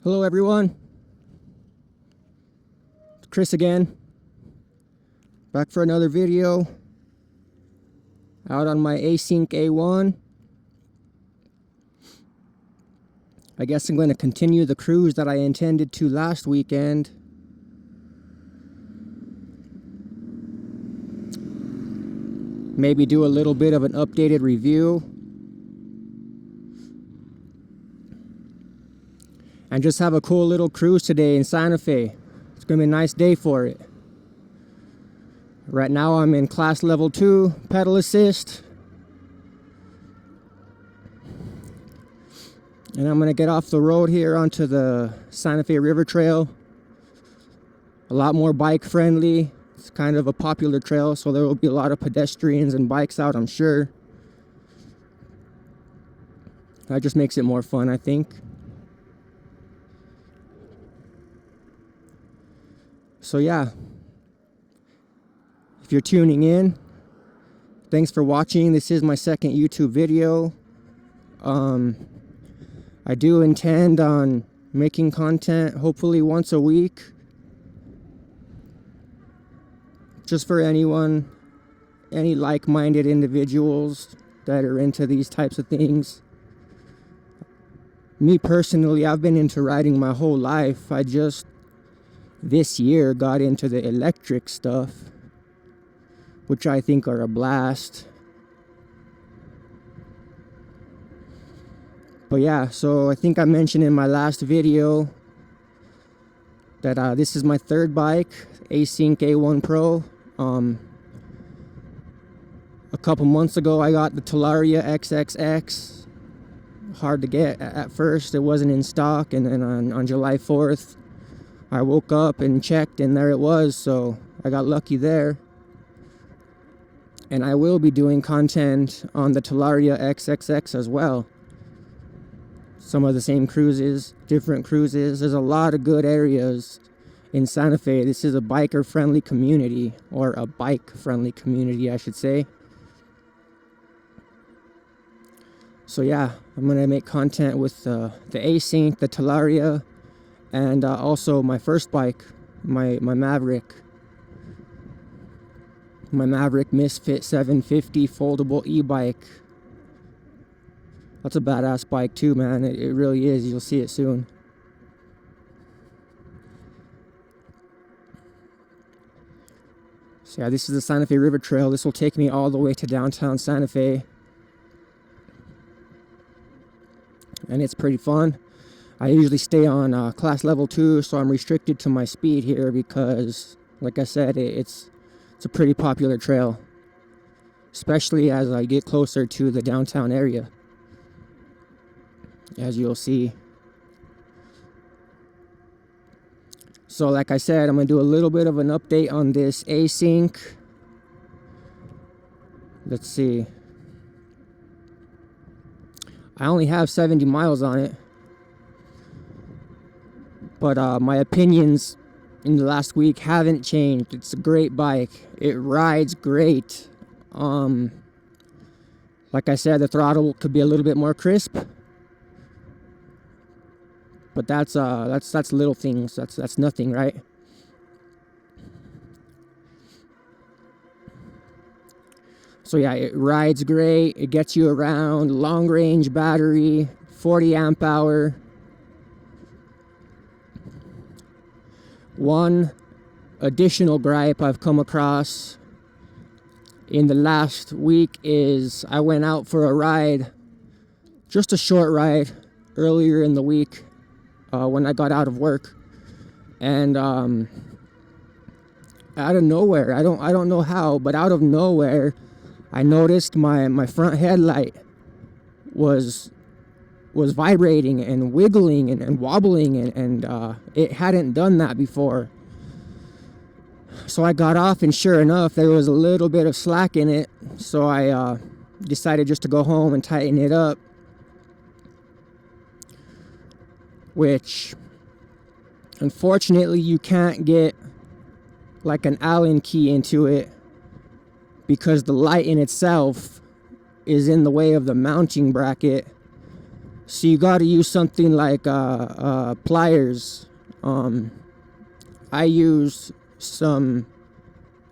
Hello everyone, it's Chris again, back for another video, out on my Async A1. I guess I'm going to continue the cruise that I intended to last weekend. Maybe do a little bit of an updated review. And just have a cool little cruise today in Santa Fe. It's going to be a nice day for it. Right now I'm in class level 2, pedal assist. And I'm going to get off the road here onto the Santa Fe River Trail. A lot more bike friendly. It's kind of a popular trail, so there will be a lot of pedestrians and bikes out, I'm sure. That just makes it more fun, I think. So yeah, if you're tuning in, thanks for watching. This is my second YouTube video. I do intend on making content hopefully once a week, just for anyone, any like-minded individuals that are into these types of things. Me personally, I've been into riding my whole life. I just this year got into the electric stuff, which I think are a blast. But yeah, so I think I mentioned in my last video that this is my third bike, Async A1 Pro. A couple months ago I got the Talaria XXX. Hard to get at first, it wasn't in stock, and then on July 4th I woke up and checked and there it was, so I got lucky there. And I will be doing content on the Talaria XXX as well. Some of the same cruises, different cruises. There's a lot of good areas in Santa Fe. This is a biker friendly community, or a bike friendly community I should say. So yeah, I'm gonna make content with the Async, the Talaria, and also my first bike, my Maverick. My Maverick Misfit 750 foldable e-bike. That's a badass bike too, man. It really is. You'll see it soon. So yeah, this is the Santa Fe River Trail. This will take me all the way to downtown Santa Fe. And it's pretty fun. I usually stay on class level 2, so I'm restricted to my speed here because, like I said, it's a pretty popular trail, especially as I get closer to the downtown area, as you'll see. So like I said, I'm going to do a little bit of an update on this Async. Let's see. I only have 70 miles on it. But my opinions in the last week haven't changed. It's a great bike. It rides great. Like I said, the throttle could be a little bit more crisp. But that's little things. That's nothing, right? So yeah, it rides great. It gets you around. Long range battery, 40 amp hour. One additional gripe I've come across in the last week is I went out for a ride, just a short ride, earlier in the week when I got out of work, and out of nowhere, I don't know how, but out of nowhere, I noticed my front headlight was vibrating and wiggling and wobbling, and it hadn't done that before. So I got off, and sure enough, there was a little bit of slack in it. So I decided just to go home and tighten it up, which unfortunately you can't get like an Allen key into it because the light in itself is in the way of the mounting bracket. So you got to use something like pliers. I used some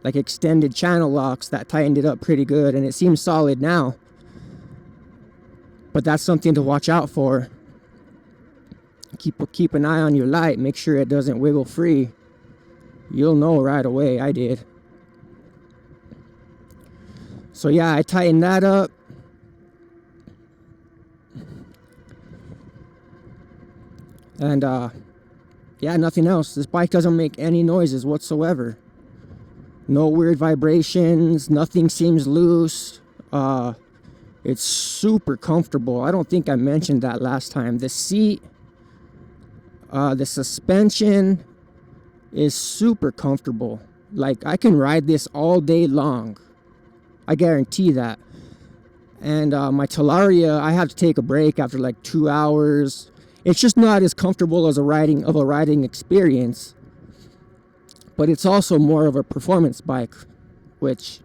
like extended channel locks that tightened it up pretty good, and it seems solid now. But that's something to watch out for. Keep an eye on your light. Make sure it doesn't wiggle free. You'll know right away. I did. So yeah, I tightened that up. And yeah, nothing else. This bike doesn't make any noises whatsoever. No weird vibrations. Nothing seems loose. It's super comfortable. I don't think I mentioned that last time. The seat, the suspension is super comfortable. Like, I can ride this all day long. I guarantee that. And my Talaria, I had to take a break after like 2 hours. It's just not as comfortable as a riding experience. But it's also more of a performance bike, which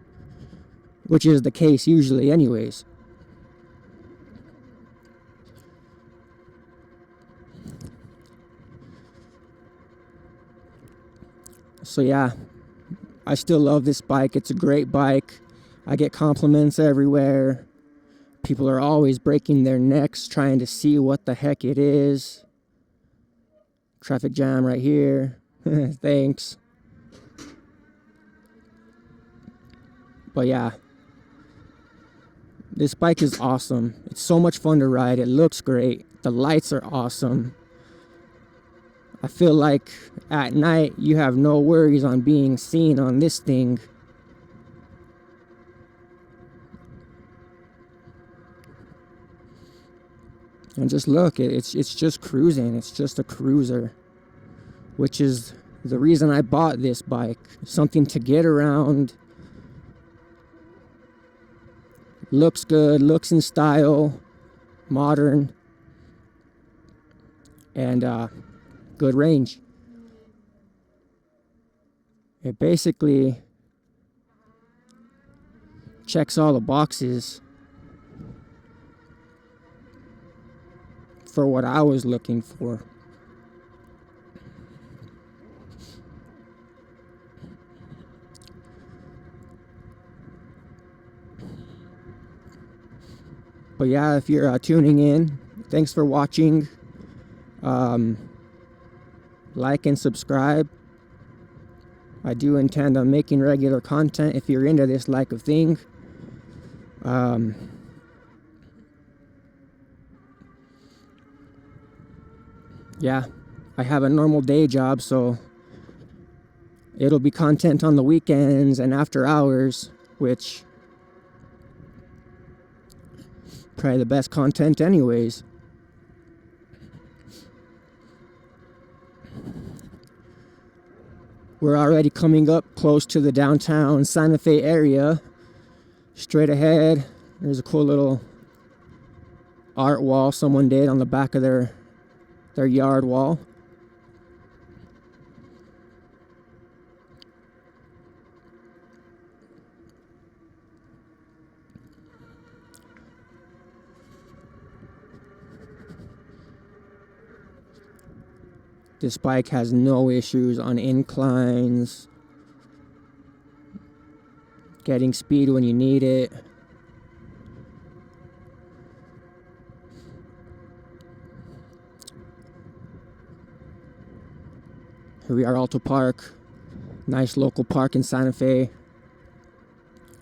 is the case usually anyways. So yeah, I still love this bike. It's a great bike. I get compliments everywhere. People are always breaking their necks trying to see what the heck it is. Traffic jam right here. Thanks. But yeah, this bike is awesome. It's so much fun to ride. It looks great. The lights are awesome. I feel like at night you have no worries on being seen on this thing. And just look, it's just cruising. It's just a cruiser, which is the reason I bought this bike. Something to get around. Looks good, looks in style, modern, and good range. It basically checks all the boxes for what I was looking for. But yeah, if you're tuning in, thanks for watching. Like and subscribe. I do intend on making regular content if you're into this like of thing. Yeah, I have a normal day job, so it'll be content on the weekends and after hours, which probably the best content anyways. We're already coming up close to the downtown Santa Fe area. Straight ahead, there's a cool little art wall someone did on the back of their yard wall. This bike has no issues on inclines, getting speed when you need it. Here we are, Alto Park, nice local park in Santa Fe,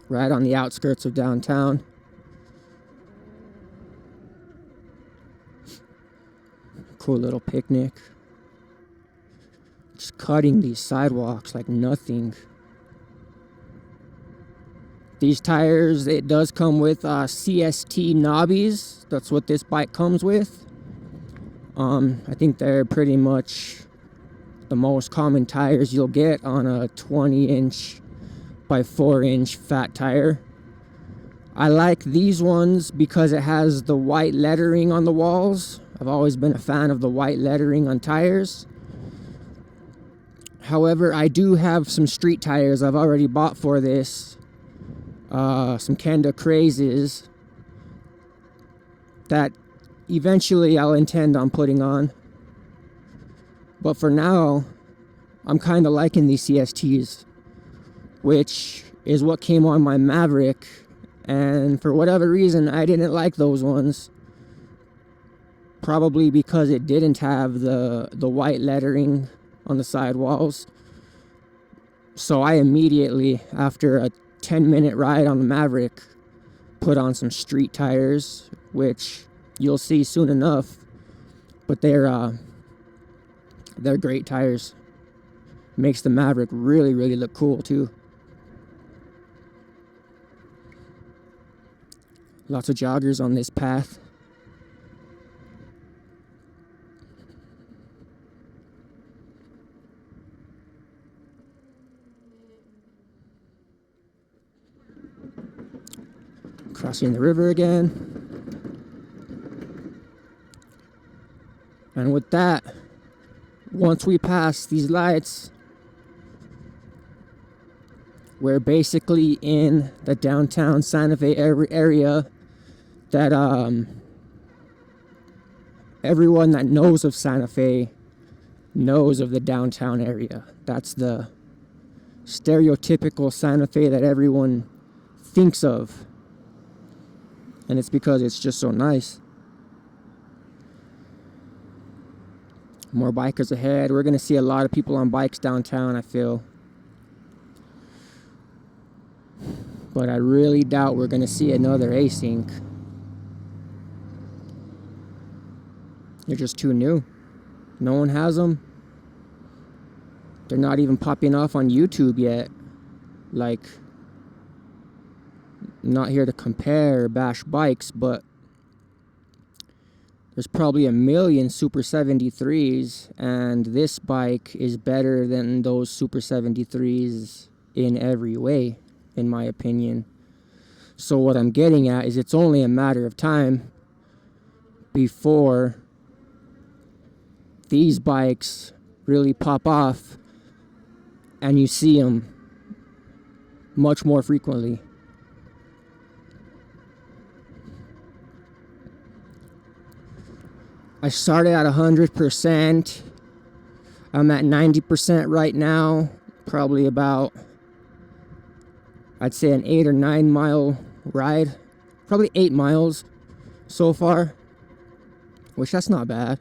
right on the outskirts of downtown. Cool little picnic. Just cutting these sidewalks like nothing. These tires, it does come with CST knobbies. That's what this bike comes with. I think they're pretty much the most common tires you'll get on a 20-inch by 4-inch fat tire. I like these ones because it has the white lettering on the walls. I've always been a fan of the white lettering on tires. However, I do have some street tires I've already bought for this. Some Kenda Crazes that eventually I'll intend on putting on. But for now, I'm kind of liking these CSTs, which is what came on my Maverick, and for whatever reason I didn't like those ones. Probably because it didn't have the white lettering on the sidewalls. So I immediately, after a 10-minute ride on the Maverick, put on some street tires, which you'll see soon enough. But they're great tires. Makes the Maverick really, really look cool too. Lots of joggers on this path. Crossing the river again. And with that, once we pass these lights, we're basically in the downtown Santa Fe area that everyone that knows of Santa Fe knows of the downtown area. That's the stereotypical Santa Fe that everyone thinks of. And it's because it's just so nice. More bikers ahead. We're going to see a lot of people on bikes downtown, I feel. But I really doubt we're going to see another Async. They're just too new. No one has them. They're not even popping off on YouTube yet. Like, I'm not here to compare or bash bikes, but there's probably a million Super 73s, and this bike is better than those Super 73s in every way, in my opinion. So what I'm getting at is it's only a matter of time before these bikes really pop off and you see them much more frequently. I started at 100%. I'm at 90% right now. Probably about, I'd say, an 8 or 9 mile ride. Probably 8 miles so far, which that's not bad.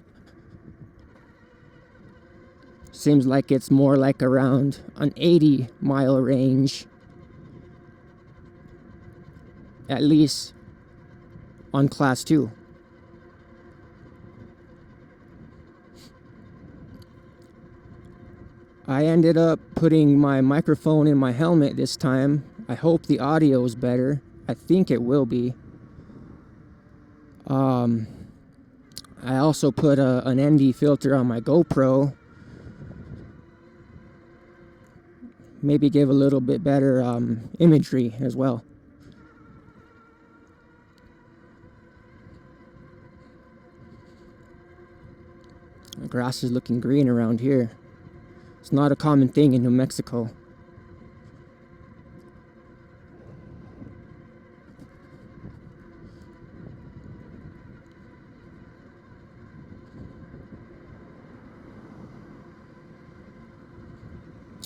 Seems like it's more like around an 80-mile range, at least on class 2. I ended up putting my microphone in my helmet this time. I hope the audio is better. I think it will be. I also put an ND filter on my GoPro. Maybe give a little bit better imagery as well. The grass is looking green around here. It's not a common thing in New Mexico.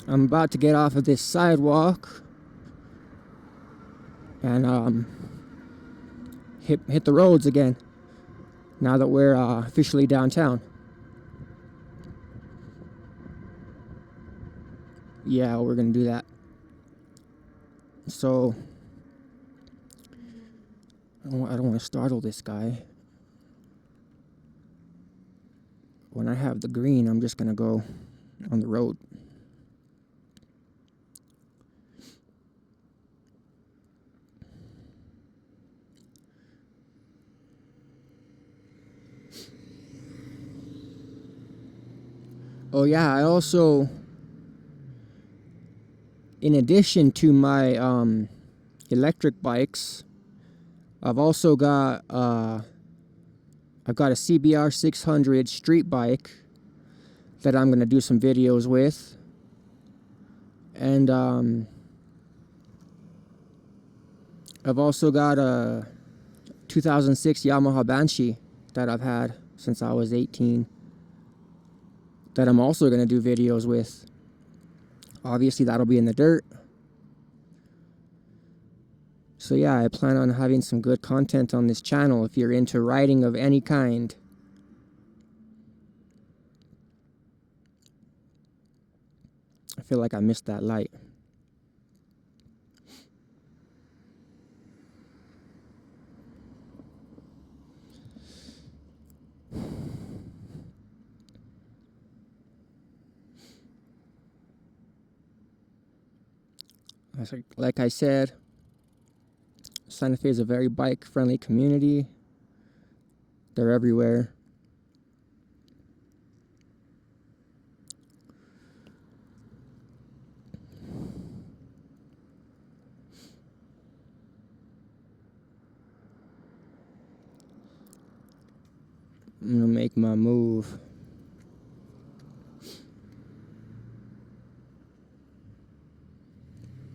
I'm about to get off of this sidewalk and hit the roads again, now that we're officially downtown. Yeah, we're gonna do that. So I don't want to startle this guy. When I have the green, I'm just gonna go on the road. Oh yeah, I also, in addition to my electric bikes, I've also got a CBR 600 street bike that I'm gonna do some videos with, and I've also got a 2006 Yamaha Banshee that I've had since I was 18 that I'm also going to do videos with. Obviously, that'll be in the dirt. So yeah, I plan on having some good content on this channel if you're into riding of any kind. I feel like I missed that light. Like I said, Santa Fe is a very bike-friendly community. They're everywhere. I'm gonna make my move.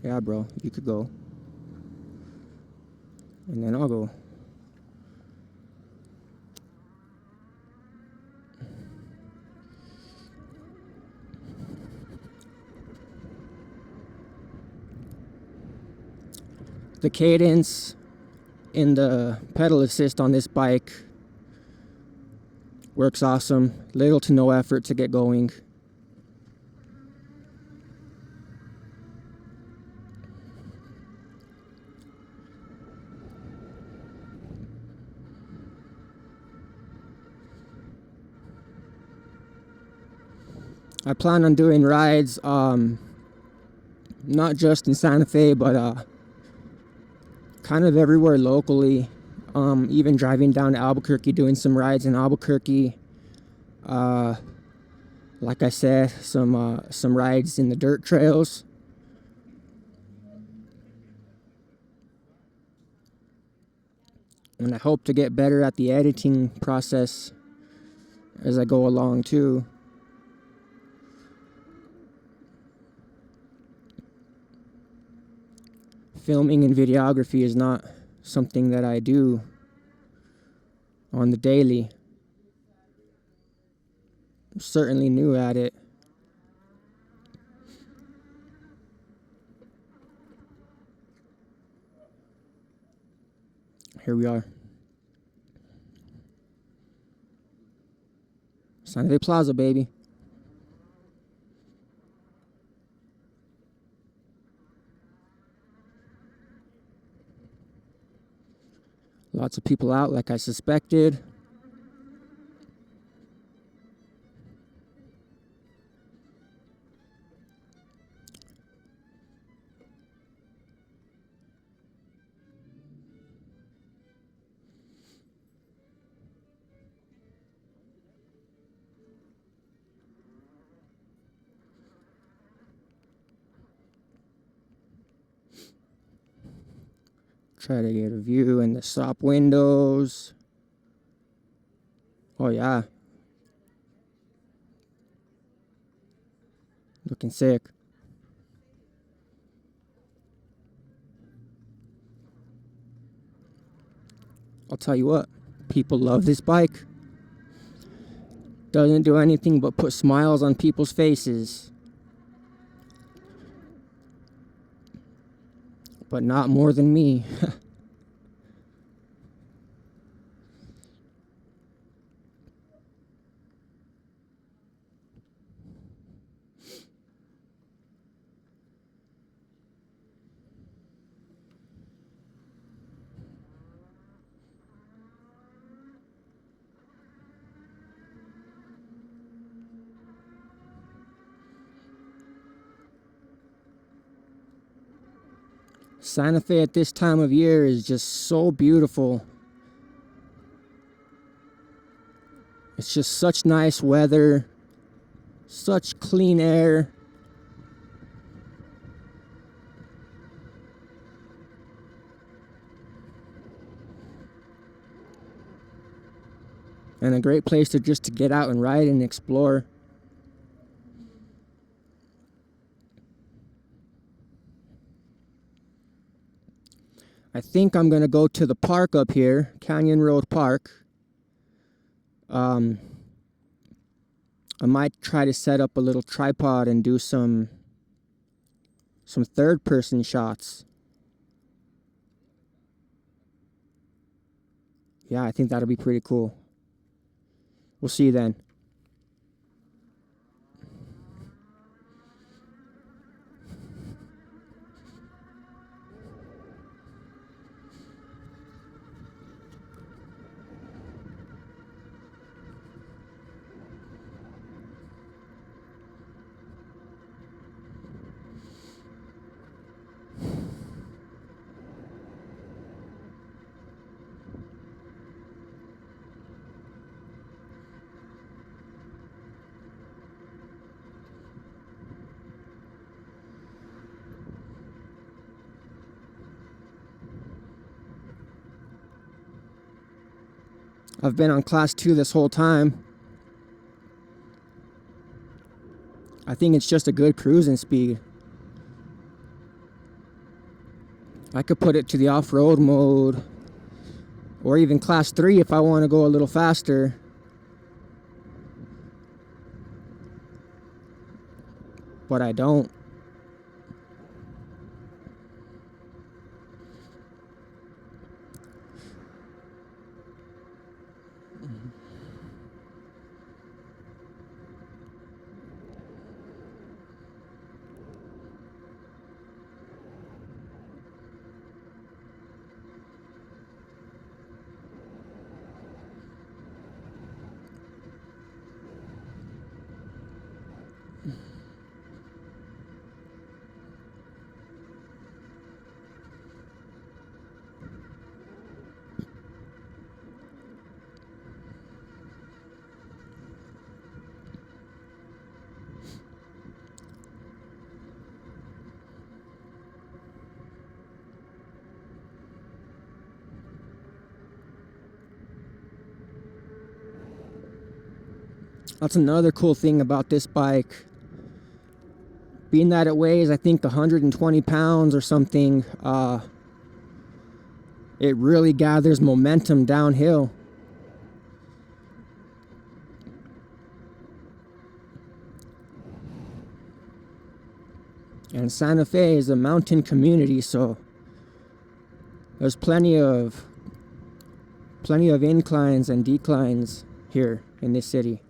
Yeah, bro, you could go. And then I'll go. The cadence in the pedal assist on this bike works awesome. Little to no effort to get going. I plan on doing rides, not just in Santa Fe, but kind of everywhere locally. Even driving down to Albuquerque, doing some rides in Albuquerque. Like I said, some rides in the dirt trails. And I hope to get better at the editing process as I go along too. Filming and videography is not something that I do on the daily. I'm certainly new at it. Here we are. Santa Fe Plaza, baby. Lots of people out like I suspected. Try to get a view in the shop windows. Oh yeah. Looking sick. I'll tell you what, people love this bike. Doesn't do anything but put smiles on people's faces. But not more than me. Santa Fe at this time of year is just so beautiful. It's just such nice weather, such clean air. And a great place to get out and ride and explore. I think I'm gonna go to the park up here, Canyon Road Park. I might try to set up a little tripod and do some third person shots. Yeah, I think that'll be pretty cool. We'll see you then. I've been on class 2 this whole time. I think it's just a good cruising speed. I could put it to the off-road mode, or even class 3 if I want to go a little faster. But I don't. That's another cool thing about this bike. Being that it weighs, I think, 120 pounds or something, it really gathers momentum downhill. And Santa Fe is a mountain community, so there's plenty of inclines and declines here in this city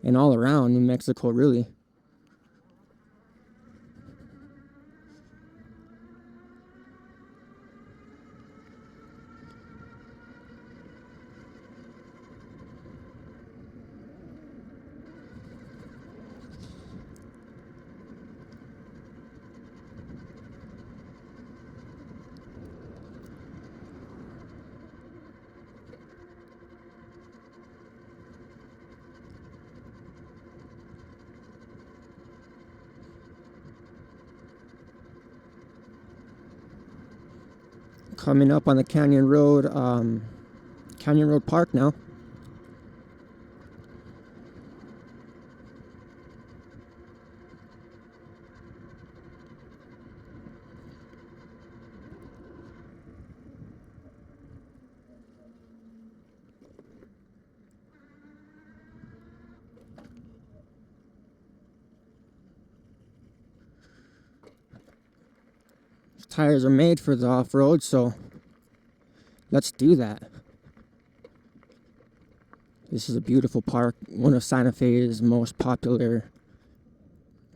and all around New Mexico, really. Coming up on the Canyon Road Park now. Tires are made for the off-road, so let's do that. This is a beautiful park, one of Santa Fe's most popular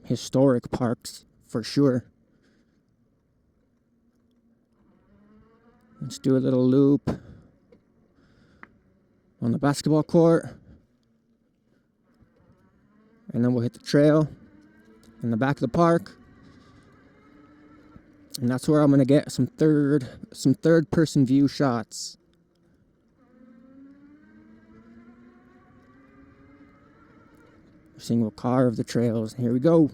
historic parks, for sure. Let's do a little loop on the basketball court, and then we'll hit the trail in the back of the park. And that's where I'm gonna get some third person view shots. Single car of the trails. Here we go.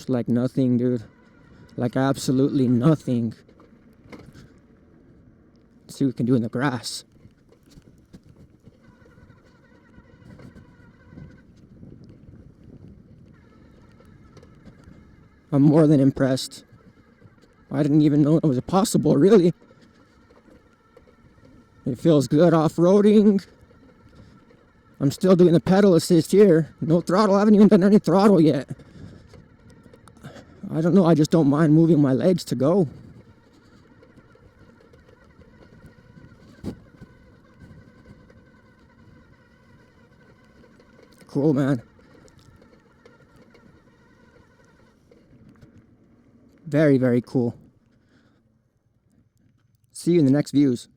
Like nothing, dude. Like absolutely nothing. Let's see what we can do in the grass. I'm more than impressed. I didn't even know it was possible, really. It feels good off-roading. I'm still doing the pedal assist here. No throttle. I haven't even done any throttle yet. I don't know. I just don't mind moving my legs to go. Cool, man. Very, very cool. See you in the next views.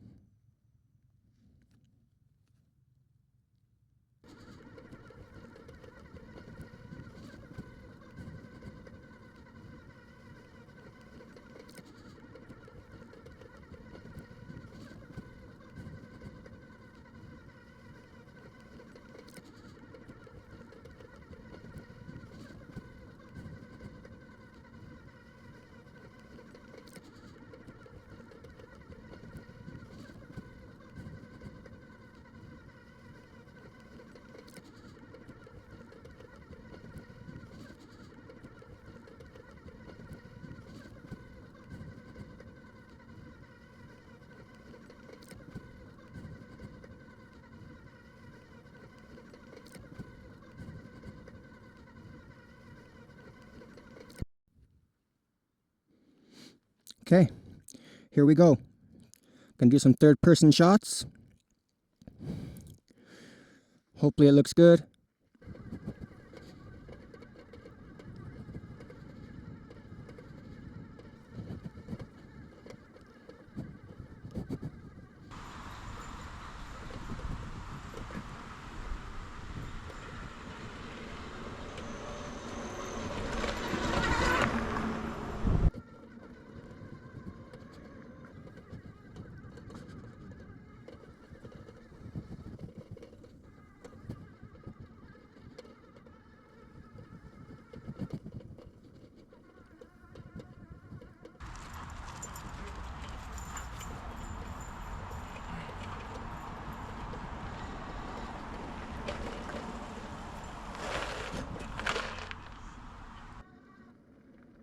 Okay, here we go. Gonna do some third-person shots. Hopefully it looks good.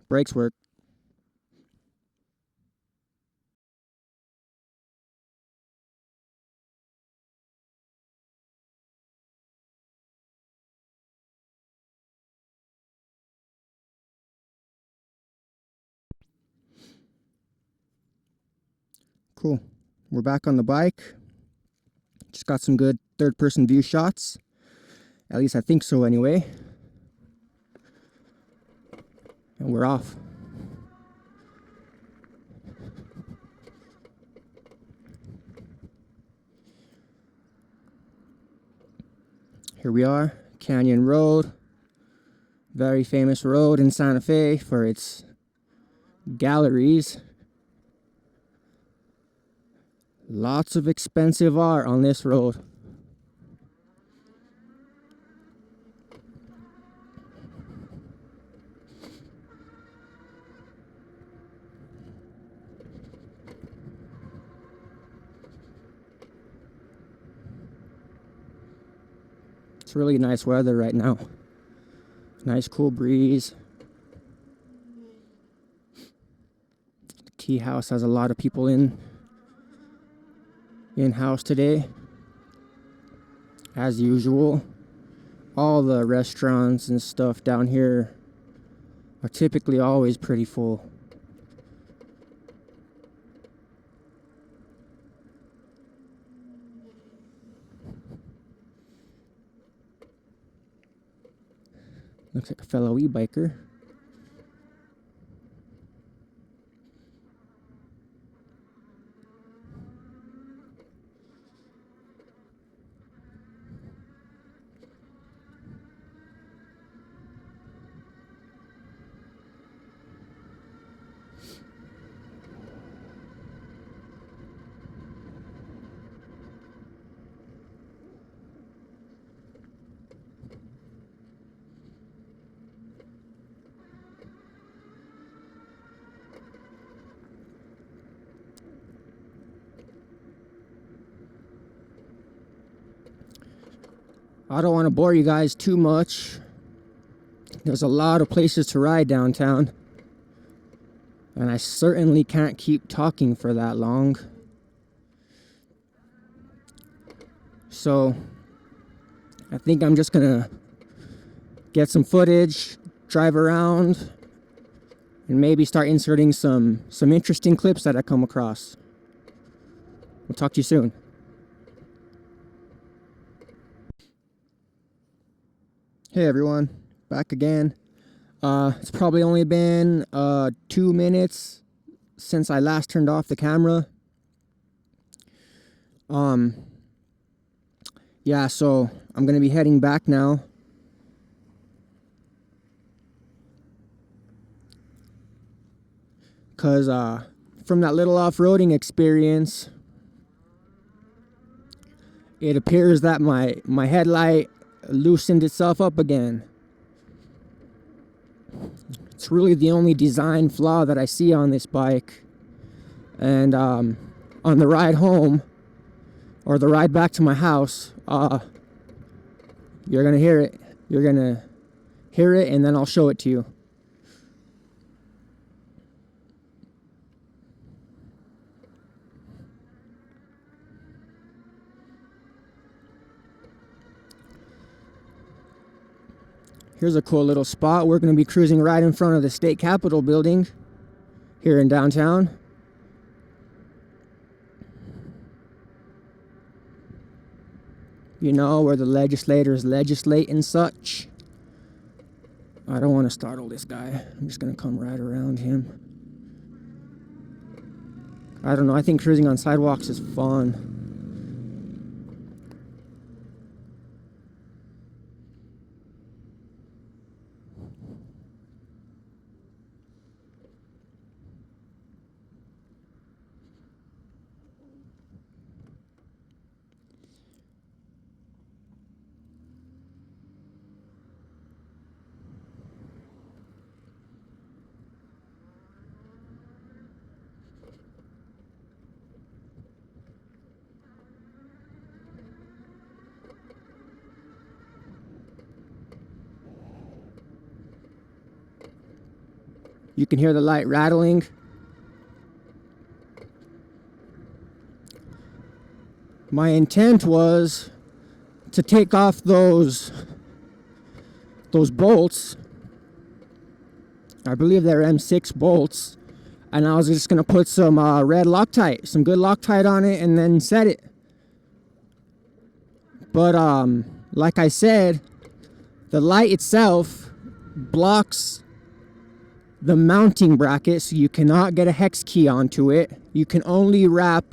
Brakes work. Cool. We're back on the bike. Just got some good third-person view shots. At least I think so anyway. And we're off. Here we are, Canyon Road. Very famous road in Santa Fe for its galleries. Lots of expensive art on this road. It's really nice weather right now. Nice cool breeze. The Key House has a lot of people in-house today. As usual. All the restaurants and stuff down here are typically always pretty full. Looks like a fellow e-biker. I don't want to bore you guys too much. There's a lot of places to ride downtown. And I certainly can't keep talking for that long. So I think I'm just gonna get some footage, drive around, and maybe start inserting some interesting clips that I come across. We'll talk to you soon. Hey everyone, back again. It's probably only been 2 minutes since I last turned off the camera. Yeah, so I'm gonna be heading back now. Cause from that little off-roading experience, it appears that my headlight loosened itself up again. It's really the only design flaw that I see on this bike. And on the ride home, or the ride back to my house, you're gonna hear it. You're gonna hear it, and then I'll show it to you. Here's a cool little spot. We're going to be cruising right in front of the state capitol building here in downtown. You know, where the legislators legislate and such. I don't want to startle this guy. I'm just going to come right around him. I don't know. I think cruising on sidewalks is fun. You can hear the light rattling. My intent was to take off those bolts. I believe they're M6 bolts. And I was just going to put some red Loctite, some good Loctite on it, and then set it. But like I said, the light itself blocks the mounting bracket, so you cannot get a hex key onto it. You can only wrap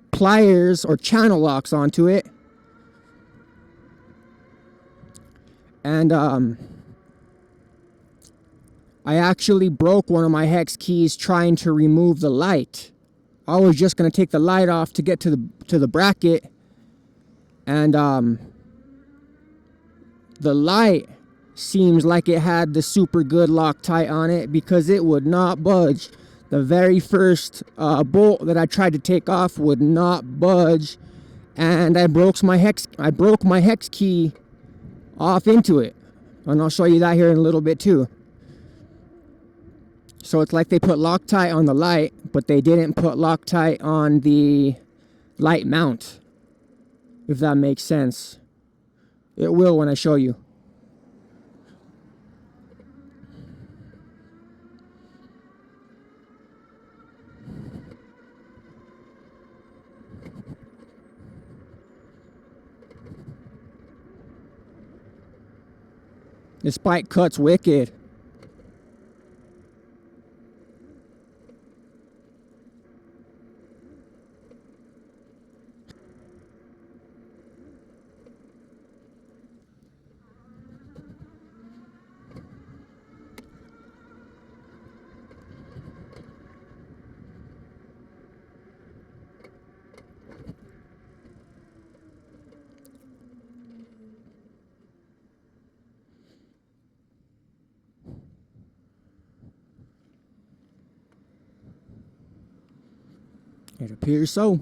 pliers or channel locks onto it. And I actually broke one of my hex keys trying to remove the light. I was just going to take the light off to get to the bracket, and the light seems like it had the super good Loctite on it, because it would not budge. The very first bolt that I tried to take off would not budge, and I broke my hex key off into it, and I'll show you that here in a little bit too. So it's like they put Loctite on the light, but they didn't put Loctite on the light mount, if that makes sense. It will when I show you. This bike cuts wicked. It appears so.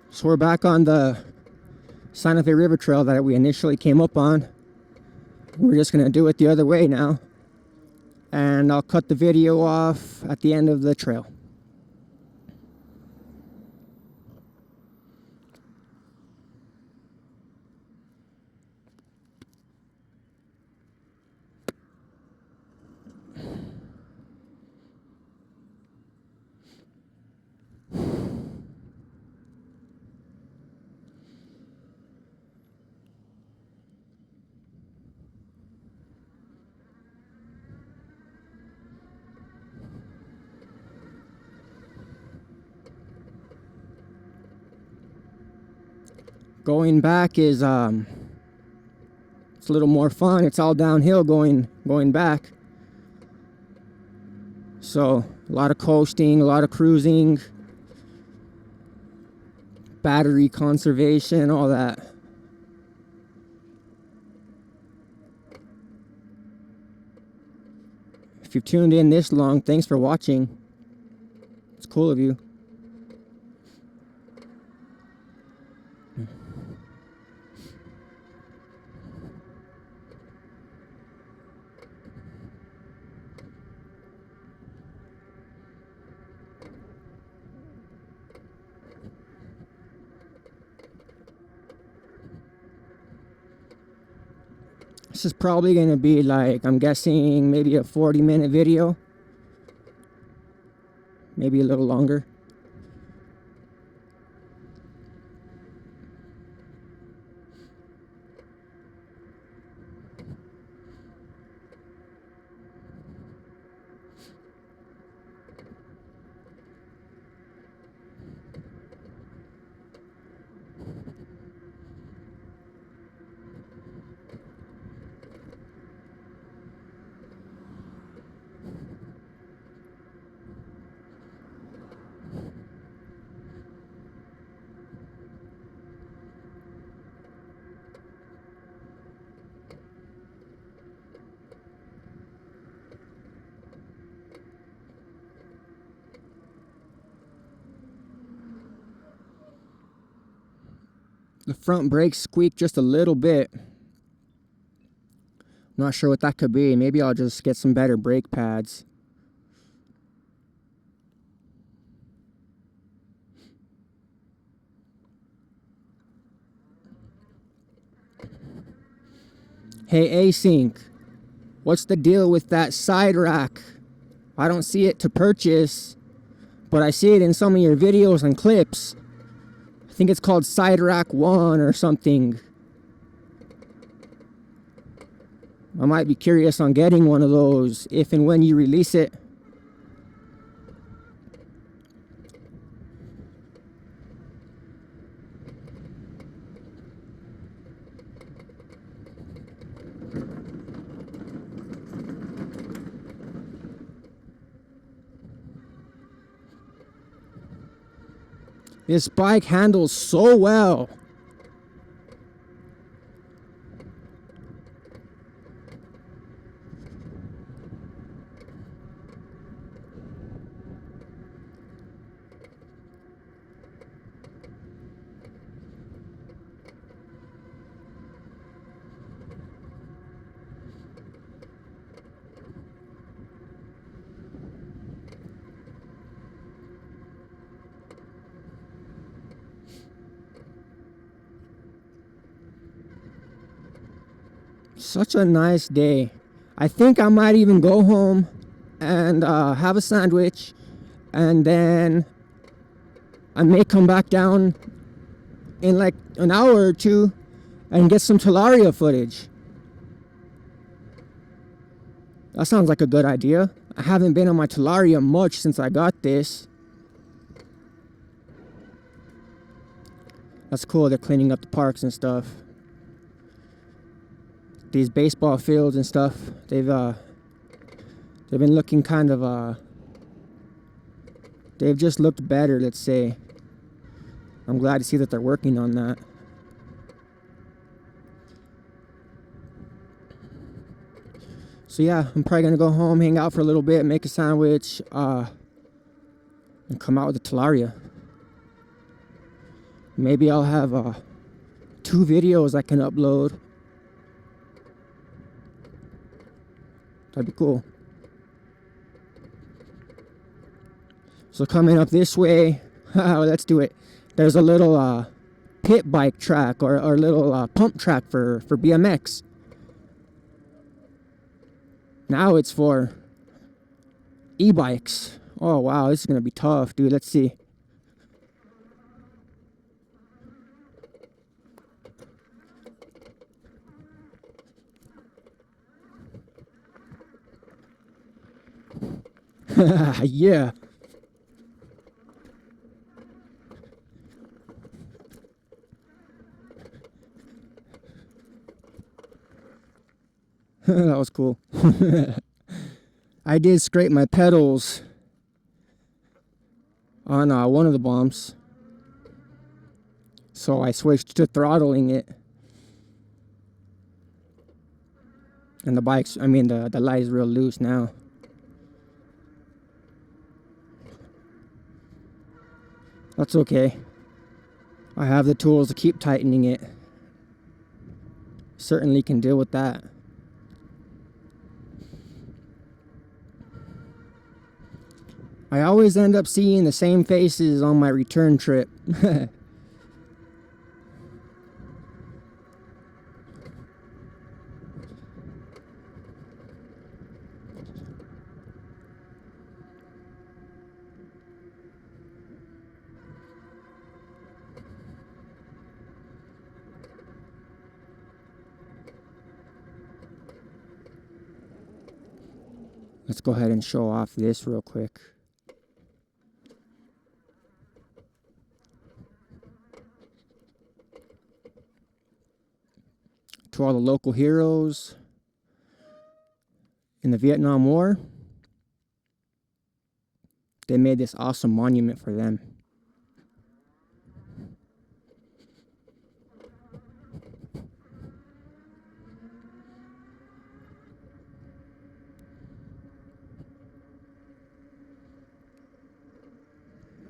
So we're back on the Santa Fe River Trail that we initially came up on. We're just gonna do it the other way now. And I'll cut the video off at the end of the trail. Going back is it's a little more fun. It's all downhill going back. So a lot of coasting, a lot of cruising, battery conservation, all that. If you've tuned in this long, thanks for watching. It's cool of you. This is probably going to be like, I'm guessing, maybe a 40-minute video. Maybe a little longer. The front brakes squeak just a little bit. Not sure what that could be. Maybe I'll just get some better brake pads. Hey Async, what's the deal with that side rack? I don't see it to purchase, but I see it in some of your videos and clips. I think it's called Side Rack 1 or something. I might be curious on getting one of those if and when you release it. This bike handles so well. Such a nice day. I think I might even go home and have a sandwich, and then I may come back down in like an hour or two and get some Talaria footage. That sounds like a good idea. I haven't been on my Talaria much since I got this. That's cool, they're cleaning up the parks and stuff. These baseball fields and stuff, they've been looking kind of they've just looked better, let's say. I'm glad to see that they're working on that. So yeah, I'm probably gonna go home, hang out for a little bit, make a sandwich, and come out with a Talaria. Maybe I'll have 2 videos I can upload. That'd be cool. So coming up this way, let's do it. There's a little pit bike track or little pump track for BMX. Now it's for e-bikes. Oh wow, this is gonna be tough, dude. Let's see. Yeah. That was cool. I did scrape my pedals on one of the bumps, so I switched to throttling it. And the bike's, I mean, the light is real loose now. That's okay. I have the tools to keep tightening it. Certainly can deal with that. I always end up seeing the same faces on my return trip. Let's go ahead and show off this real quick. To all the local heroes in the Vietnam War, they made this awesome monument for them.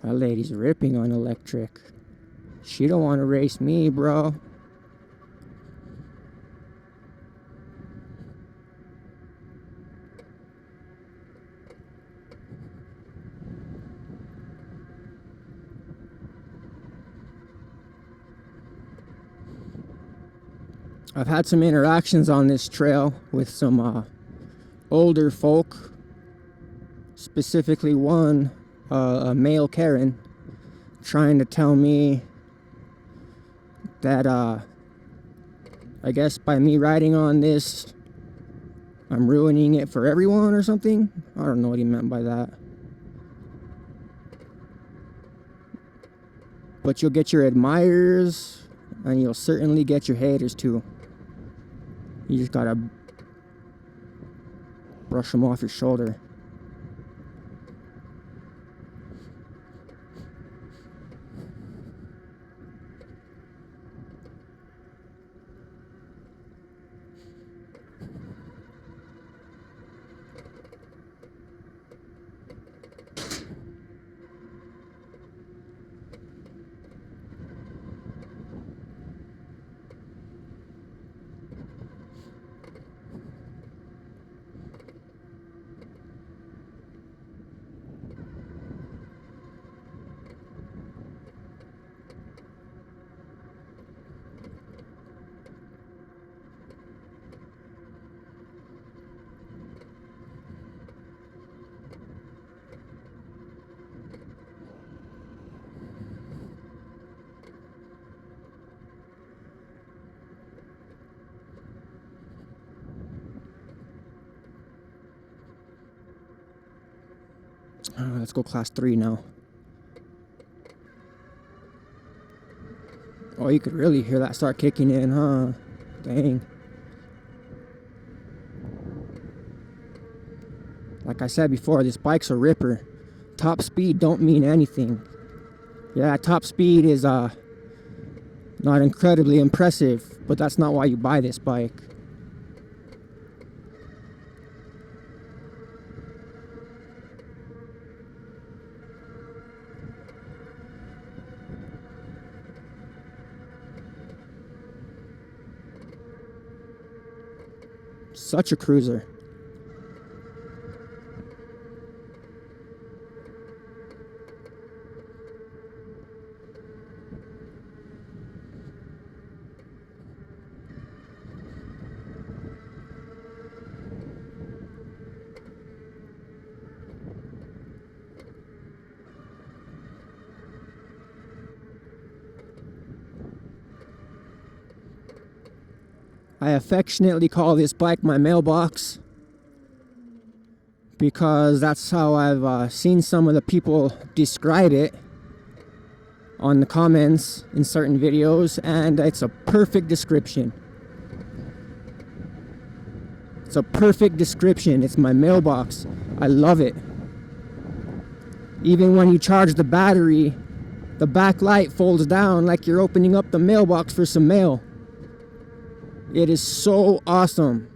That lady's ripping on electric. She don't want to race me, bro. I've had some interactions on this trail with some older folk, specifically one, a male Karen, trying to tell me that I guess by me riding on this, I'm ruining it for everyone or something. I don't know what he meant by that. But you'll get your admirers, and you'll certainly get your haters too. You just gotta brush them off your shoulder. Let's go class 3 now. Oh, you could really hear that start kicking in, huh? Dang. Like I said before, this bike's a ripper. Top speed don't mean anything. Yeah, top speed is not incredibly impressive, but that's not why you buy this bike. Such a cruiser. I affectionately call this bike my mailbox because that's how I've seen some of the people describe it on the comments in certain videos, and it's a perfect description. It's a perfect description. It's my mailbox. I love it. Even when you charge the battery, the back light folds down like you're opening up the mailbox for some mail. It is so awesome.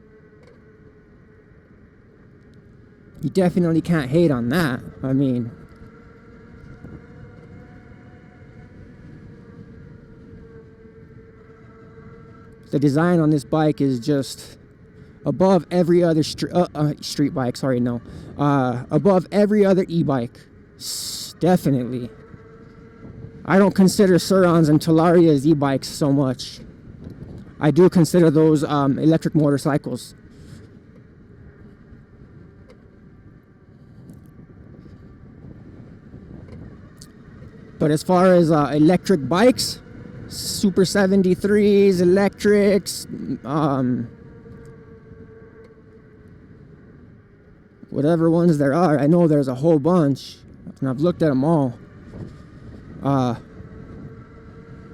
You definitely can't hate on that. I mean, the design on this bike is just above every other street bike. Sorry, no. Above every other e-bike. Definitely. I don't consider Surons and Talarias e-bikes so much. I do consider those electric motorcycles. But as far as electric bikes, Super 73s, electrics, whatever ones there are, I know there's a whole bunch, and I've looked at them all.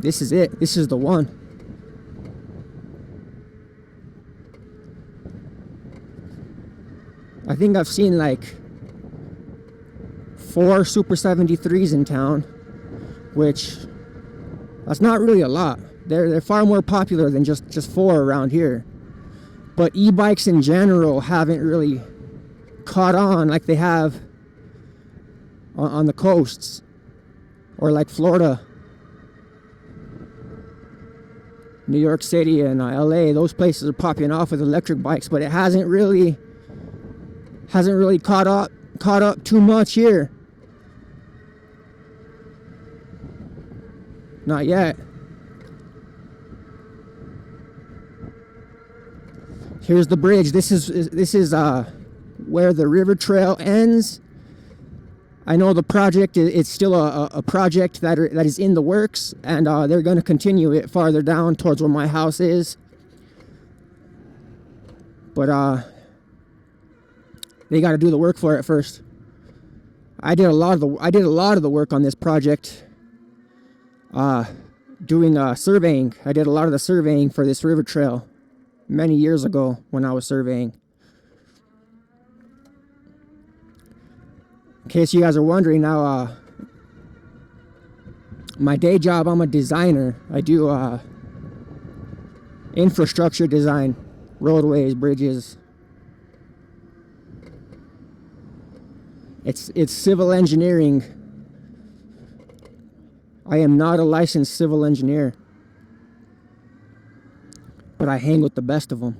This is it. This is the one. I think I've seen like 4 Super 73s in town, which that's not really a lot. They're far more popular than just 4 around here. But e-bikes in general haven't really caught on like they have on the coasts or like Florida, New York City, and LA. Those places are popping off with electric bikes, but it hasn't really caught up too much here. Not yet. Here's the bridge. This is where the river trail ends. I know the project, it's still a project that is in the works, and they're going to continue it farther down towards where my house is. But they got to do the work for it first. I did a lot of the work on this project. Doing surveying. I did a lot of the surveying for this river trail many years ago when I was surveying. In case you guys are wondering now, my day job, I'm a designer. I do infrastructure design, roadways, bridges. It's civil engineering. I am not a licensed civil engineer, but I hang with the best of them.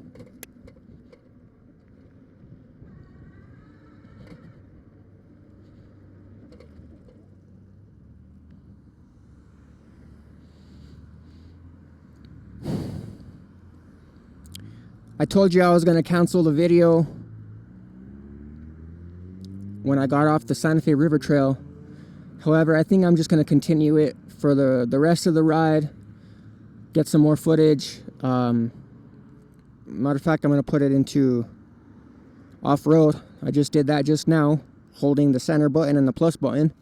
I told you I was going to cancel the video when I got off the Santa Fe River Trail. However, I think I'm just going to continue it for the rest of the ride, get some more footage. Matter of fact, I'm going to put it into off-road. I just did that just now, holding the center button and the plus button.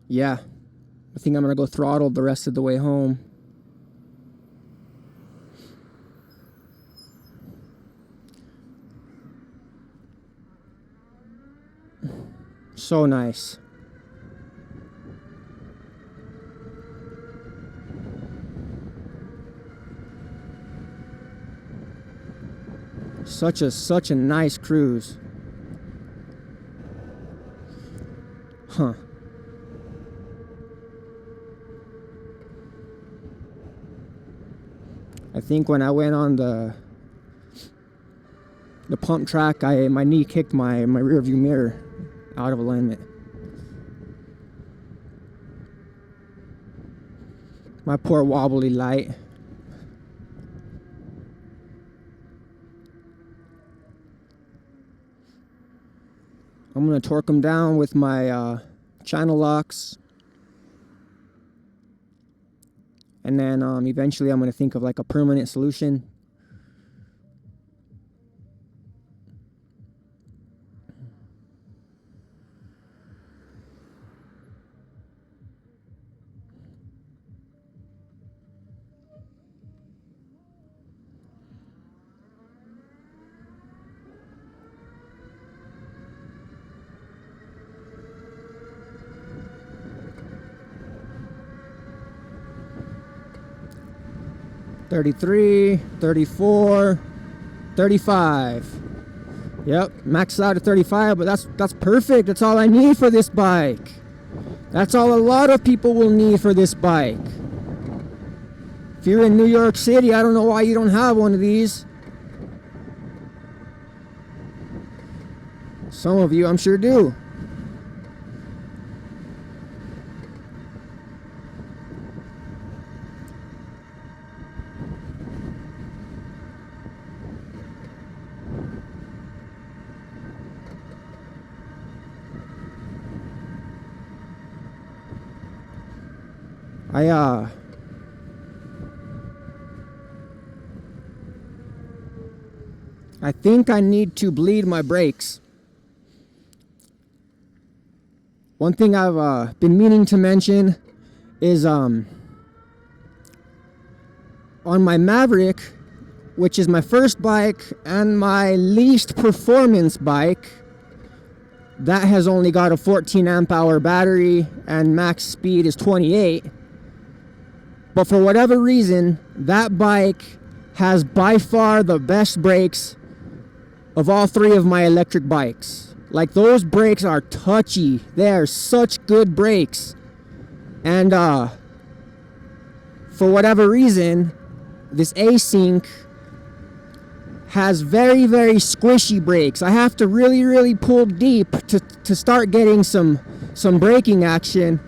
Yeah, I think I'm going to go throttle the rest of the way home. So nice. Such a nice cruise. Huh. I think when I went on the pump track, my knee kicked my rear view mirror out of alignment. My poor wobbly light. I'm gonna torque them down with my channel locks, and then eventually I'm gonna think of like a permanent solution. $33, $34, $35. Yep, max out at 35, but that's perfect. That's all I need for this bike. That's all a lot of people will need for this bike. If you're in New York City, I don't know why you don't have one of these. Some of you, I'm sure, do. I think I need to bleed my brakes. One thing I've been meaning to mention is on my Maverick, which is my first bike and my least performance bike, that has only got a 14 amp hour battery and max speed is 28. But for whatever reason, that bike has by far the best brakes of all three of my electric bikes. Like, those brakes are touchy. They are such good brakes. And for whatever reason, this Async has very, very squishy brakes. I have to really, really pull deep to start getting some braking action.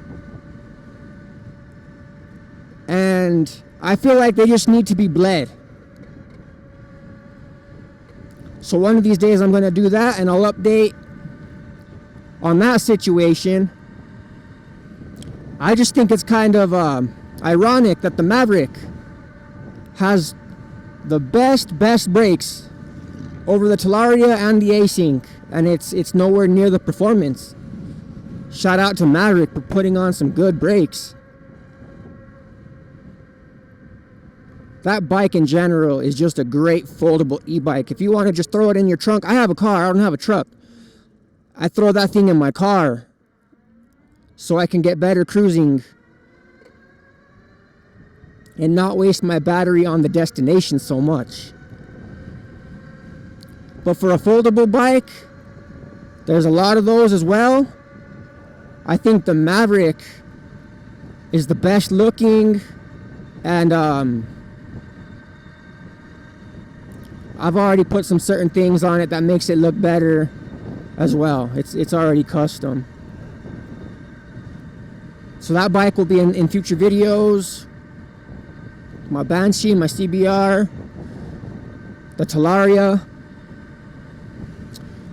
And I feel like they just need to be bled. So one of these days I'm going to do that, and I'll update on that situation. I just think it's kind of ironic that the Maverick has the best brakes over the Talaria and the Async, and it's nowhere near the performance. Shout out to Maverick for putting on some good brakes. That bike in general is just a great foldable e-bike. If you want to just throw it in your trunk, I have a car, I don't have a truck. I throw that thing in my car so I can get better cruising and not waste my battery on the destination so much. But for a foldable bike, there's a lot of those as well. I think the Maverick is the best looking, and I've already put some certain things on it that makes it look better as well. It's already custom. So that bike will be in future videos. My Banshee, my CBR, the Talaria.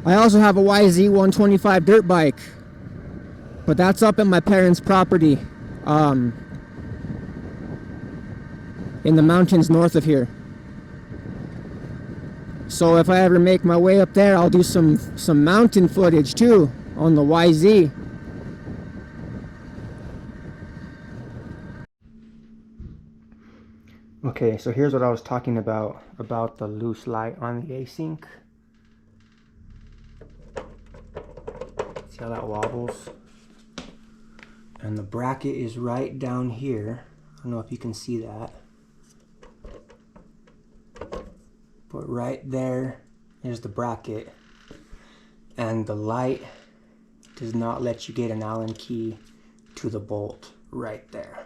I also have a YZ125 dirt bike, but that's up at my parents' property in the mountains north of here. So if I ever make my way up there, I'll do some mountain footage too on the YZ. Okay, so here's what I was talking about the loose light on the Async. See how that wobbles? And the bracket is right down here. I don't know if you can see that. But right there is the bracket. And the light does not let you get an Allen key to the bolt right there.